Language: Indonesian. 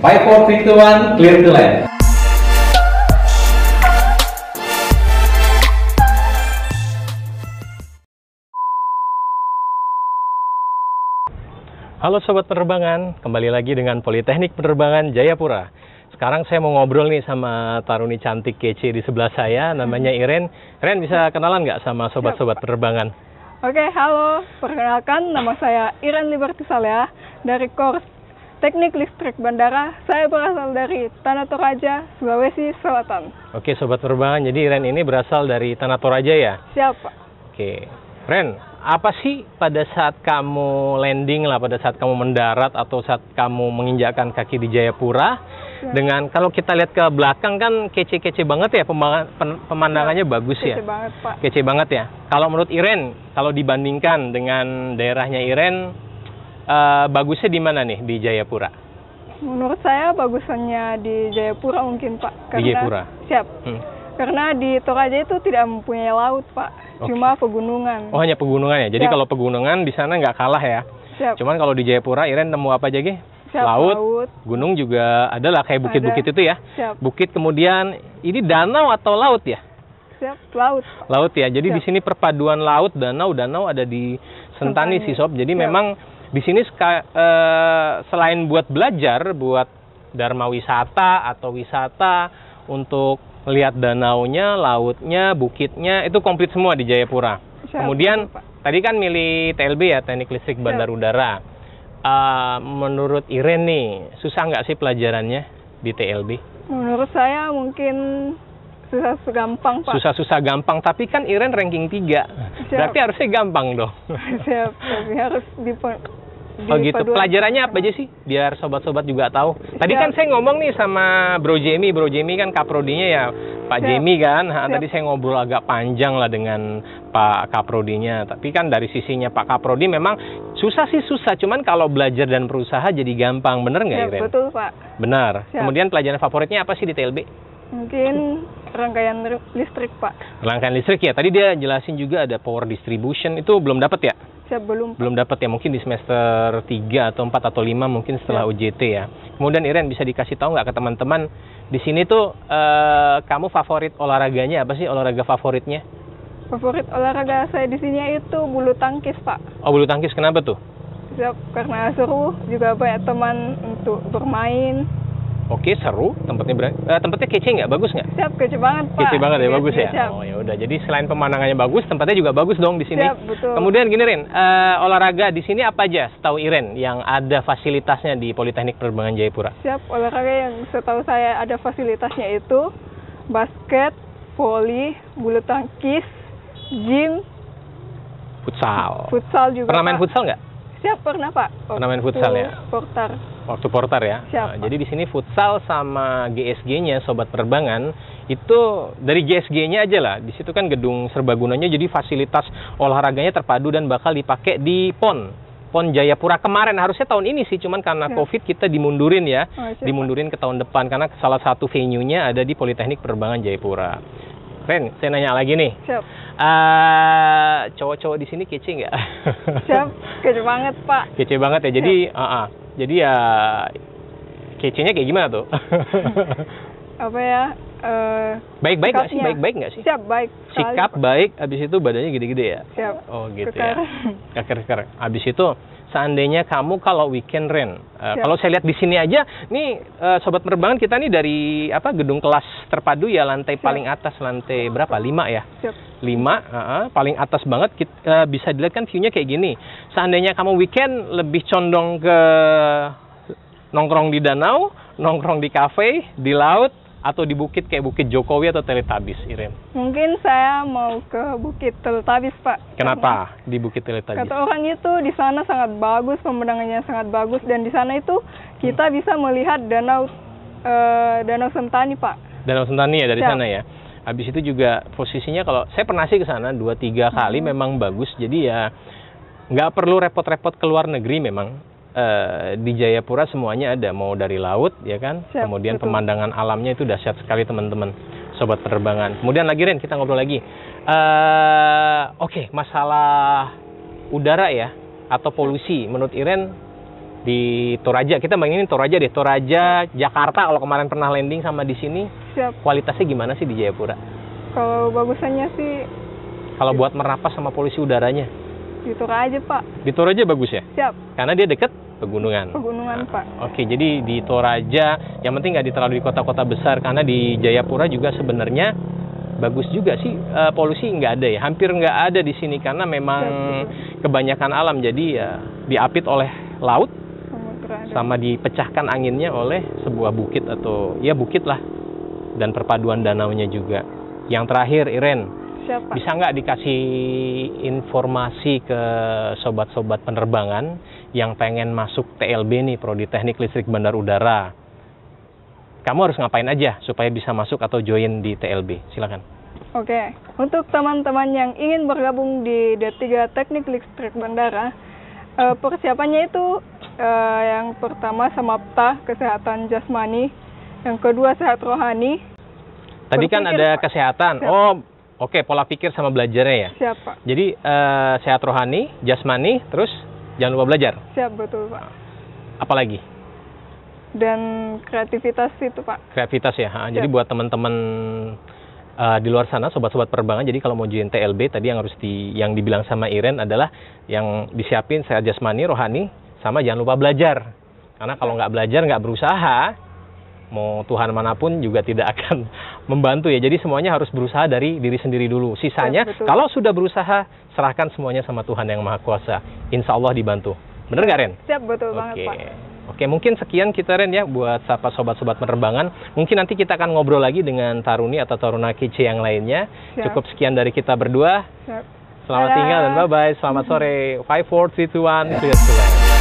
5, 4, 3, 2, 1, clear to land. Halo Sobat Penerbangan, kembali lagi dengan Politeknik Penerbangan Jayapura. Sekarang saya mau ngobrol nih sama taruni cantik kece di sebelah saya, namanya Iren. Iren, bisa kenalan nggak sama sobat-sobat penerbangan? Oke, halo. Perkenalkan, nama saya Iren Liberty Saleh dari Kors Teknik Listrik Bandara. Saya berasal dari Tanah Toraja, Sulawesi Selatan. Oke, Sobat Penerbangan, jadi Iren ini berasal dari Tanah Toraja ya? Siap, Pak. Oke, Ren, apa sih pada saat kamu landing lah, pada saat kamu mendarat atau saat kamu menginjakkan kaki di Jayapura? Dengan kalau kita lihat ke belakang kan kece-kece banget ya, pemandangannya bagus ya. Kece banget, Pak. Kece banget ya. Kalau menurut Iren, kalau dibandingkan dengan daerahnya Iren, bagusnya di mana nih di Jayapura? Menurut saya bagusannya di Jayapura mungkin, Pak. Di Jayapura? Siap. Karena di Toraja itu tidak mempunyai laut, Pak. Cuma pegunungan. Oh, hanya pegunungan ya? Jadi Siap. kalau pegunungan di sana nggak kalah ya? Siap. Cuman kalau di Jayapura, Iren nemu apa aja, Ge? Siap, laut, gunung juga ada lah, kayak bukit-bukit itu ya? Siap. Bukit, kemudian ini danau atau laut ya? Siap, laut, Pak. Laut ya, jadi Siap. di sini perpaduan laut, danau ada di Sentani sih Sob. Jadi Siap. memang di sini selain buat belajar, buat dharma wisata atau wisata untuk lihat danaunya, lautnya, bukitnya, itu komplit semua di Jayapura. Siap, Kemudian Pak. tadi kan milih TLB ya, Teknik Listrik Bandar Udara. Menurut Iren nih, susah nggak sih pelajarannya di TLB? Menurut saya mungkin susah gampang, Pak. Susah-susah gampang, tapi kan Iren ranking 3. Siap. Berarti harusnya gampang dong. Siap, tapi harus Oh gitu, pelajarannya apa aja sih? Biar sobat-sobat juga tahu. Tadi kan saya ngomong nih sama Bro Jamie kan kaprodinya ya Pak Jamie kan. Tadi saya ngobrol agak panjang lah dengan Pak Kaprodinya. Tapi kan dari sisinya Pak Kaprodi memang susah sih susah. Cuman kalau belajar dan berusaha jadi gampang. Bener nggak Iren? Betul, Pak. Benar. Siap. Kemudian pelajaran favoritnya apa sih di TLB? Mungkin rangkaian listrik, Pak. Rangkaian listrik ya. Tadi dia jelasin juga ada power distribution. Itu belum dapat ya? Siap, belum. Belum dapat ya, mungkin di semester 3 atau 4 atau 5 mungkin setelah UJT ya. Kemudian Iren bisa dikasih tahu nggak ke teman-teman di sini tuh kamu favorit olahraganya apa sih, olahraga favoritnya? Favorit olahraga saya di sini itu bulu tangkis, Pak. Oh, bulu tangkis, kenapa tuh? Siap, karena seru, juga banyak teman untuk bermain. Oke, seru, tempatnya tempatnya kece nggak, bagus nggak? Siap, kece banget, Pak. Kece banget ya, bagus ya. Siap. Oh ya udah, jadi selain pemandangannya bagus, tempatnya juga bagus dong di sini. Siap, betul. Kemudian gini Ren, olahraga di sini apa aja setahu Iren yang ada fasilitasnya di Politeknik Penerbangan Jayapura? Siap, olahraga yang setahu saya ada fasilitasnya itu basket, voli, bulu tangkis, gym, futsal juga. Pernah main Pak. futsal nggak? Siap, pernah, Pak. Pernah main futsal ya? Waktu portar ya. Siap, jadi di sini futsal sama GSG-nya Sobat Penerbangan itu dari GSG-nya aja lah. Di situ kan gedung serbagunanya, jadi fasilitas olahraganya terpadu dan bakal dipakai di PON Jayapura kemarin. Harusnya tahun ini sih, cuman karena Covid kita dimundurin ya. Dimundurin ke tahun depan karena salah satu venue-nya ada di Politeknik Penerbangan Jayapura. Ren, saya nanya lagi nih. Siap. Cowok-cowok di sini kece nggak? Siap, kece banget, Pak. Kece banget ya. Jadi ya kecenya kayak gimana tuh? Apa ya? Baik-baik nggak sih? Baik-baik nggak sih? Siap, baik. Sikap baik, abis itu badannya gede-gede ya? Siap. Oh gitu ya. Keker. Abis itu seandainya kamu kalau weekend Ren, kalau saya lihat di sini aja, nih Sobat Penerbangan kita nih dari gedung kelas terpadu ya, lantai paling atas, lantai berapa? 5 ya? Siap. 5, paling atas banget, bisa dilihat kan view-nya kayak gini. Seandainya kamu weekend lebih condong ke nongkrong di danau, nongkrong di kafe, di laut, atau di bukit kayak Bukit Jokowi atau Teletubbies, Iren? Mungkin saya mau ke Bukit Teletubbies, Pak. Kenapa di Bukit Teletubbies? Kata orang itu di sana sangat bagus, pemandangannya sangat bagus, dan di sana itu kita bisa melihat danau Sentani, Pak. Danau Sentani ya dari sana ya. Habis itu juga posisinya kalau saya pernah sih ke sana 2-3 kali, memang bagus. Jadi ya nggak perlu repot-repot ke luar negeri memang. Di Jayapura semuanya ada, mau dari laut ya kan. Siap, kemudian betul. pemandangan alamnya itu dahsyat sekali teman-teman Sobat Penerbangan. Kemudian lagi Ren, kita ngobrol lagi. Oke, masalah udara ya atau polusi menurut Iren di Toraja. Kita mainin Toraja deh, Toraja, Jakarta. Kalau kemarin pernah landing sama di sini, Siap. kualitasnya gimana sih di Jayapura? Kalau bagusannya sih Kalau buat merapas sama polusi udaranya, di Toraja, Pak. di Toraja bagus ya? Siap. Karena dia deket pegunungan. Pegunungan, Pak. Oke, jadi di Toraja, yang penting nggak terlalu di kota-kota besar, karena di Jayapura juga sebenarnya bagus juga sih, polusi nggak ada ya, hampir nggak ada di sini karena memang kebanyakan alam, jadi ya diapit oleh laut Samudra ada. sama dipecahkan anginnya oleh sebuah bukit atau ya bukit lah, dan perpaduan danaunya juga. Yang terakhir, Iren, Siap, Pak. bisa nggak dikasih informasi ke sobat-sobat penerbangan yang pengen masuk TLB nih, Prodi Teknik Listrik Bandar Udara? Kamu harus ngapain aja supaya bisa masuk atau join di TLB? Silakan. Oke, untuk teman-teman yang ingin bergabung di D3 Teknik Listrik Bandara, persiapannya itu yang pertama SMAPTA, kesehatan jasmani, yang kedua sehat rohani. Tadi kan Berpikir, ada Pak. kesehatan. Siap. Oh, oke, pola pikir sama belajarnya ya. Siap, Pak. Jadi sehat rohani, jasmani, terus jangan lupa belajar. Siap, betul, Pak. Apalagi? Dan kreativitas itu, Pak. Kreativitas ya. Jadi Siap. buat teman-teman di luar sana, sobat-sobat penerbangan, jadi kalau mau join TLB tadi yang dibilang sama Iren adalah yang disiapin sehat jasmani, rohani, sama jangan lupa belajar. Karena kalau nggak belajar, nggak berusaha, mau Tuhan manapun juga tidak akan membantu ya. Jadi semuanya harus berusaha dari diri sendiri dulu. Sisanya, betul. kalau sudah berusaha, serahkan semuanya sama Tuhan yang Maha Kuasa. Insya Allah dibantu. Bener nggak, Ren? Siap, betul banget, Pak. Oke, mungkin sekian kita, Ren, ya, buat sapa sobat-sobat penerbangan. Mungkin nanti kita akan ngobrol lagi dengan Taruni atau Taruna kece yang lainnya. Siap. Cukup sekian dari kita berdua. Siap. Selamat Dadah. tinggal dan bye-bye. Selamat sore. 5, 4, 3, 2, 1.